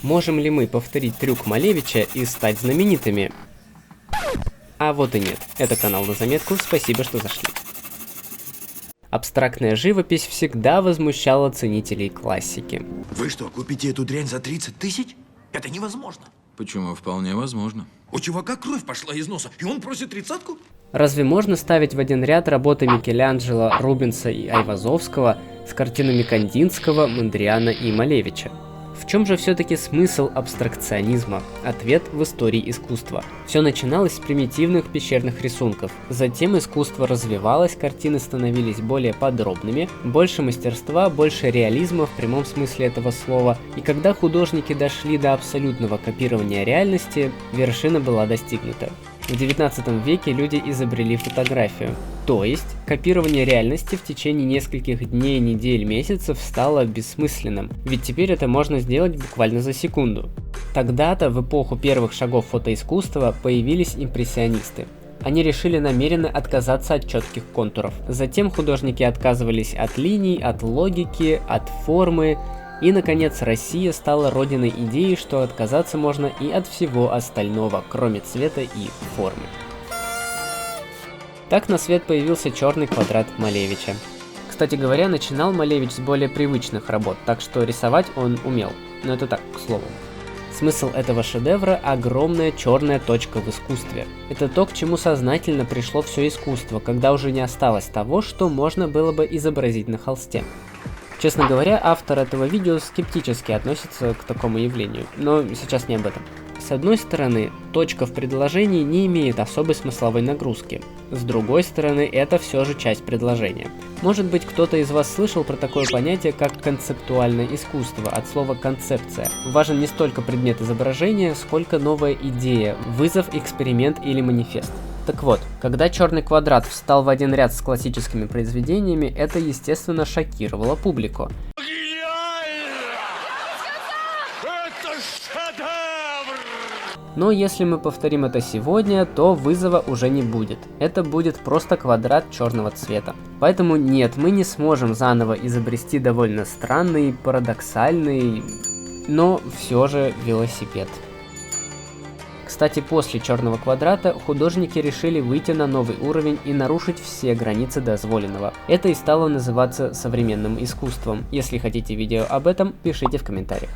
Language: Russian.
Можем ли мы повторить трюк Малевича и стать знаменитыми? А вот и нет. Это канал на заметку, спасибо, что зашли. Абстрактная живопись всегда возмущала ценителей классики. Вы что, купите эту дрянь за 30 тысяч? Это невозможно. Почему? Вполне возможно. У чувака кровь пошла из носа, и он просит 30-ку? Разве можно ставить в один ряд работы Микеланджело, Рубенса и Айвазовского с картинами Кандинского, Мондриана и Малевича? В чем же все-таки смысл абстракционизма? Ответ в истории искусства. Все начиналось с примитивных пещерных рисунков. Затем искусство развивалось, картины становились более подробными, больше мастерства, больше реализма в прямом смысле этого слова. И когда художники дошли до абсолютного копирования реальности, вершина была достигнута. В 19 веке люди изобрели фотографию. То есть, копирование реальности в течение нескольких дней, недель, месяцев стало бессмысленным, ведь теперь это можно сделать буквально за секунду. Тогда-то, в эпоху первых шагов фотоискусства, появились импрессионисты. Они решили намеренно отказаться от четких контуров. Затем художники отказывались от линий, от логики, от формы. И, наконец, Россия стала родиной идеи, что отказаться можно и от всего остального, кроме цвета и формы. Так на свет появился черный квадрат Малевича. Кстати говоря, начинал Малевич с более привычных работ, так что рисовать он умел. Но это так, к слову. Смысл этого шедевра – огромная черная точка в искусстве. Это то, к чему сознательно пришло все искусство, когда уже не осталось того, что можно было бы изобразить на холсте. Честно говоря, автор этого видео скептически относится к такому явлению, но сейчас не об этом. С одной стороны, точка в предложении не имеет особой смысловой нагрузки. С другой стороны, это все же часть предложения. Может быть, кто-то из вас слышал про такое понятие, как концептуальное искусство, от слова «концепция». Важен не столько предмет изображения, сколько новая идея, вызов, эксперимент или манифест. Так вот, когда черный квадрат встал в один ряд с классическими произведениями, это, естественно, шокировало публику. Но если мы повторим это сегодня, то вызова уже не будет. Это будет просто квадрат черного цвета. Поэтому нет, мы не сможем заново изобрести довольно странный, парадоксальный, но все же велосипед. Кстати, после черного квадрата художники решили выйти на новый уровень и нарушить все границы дозволенного. Это и стало называться современным искусством. Если хотите видео об этом, пишите в комментариях.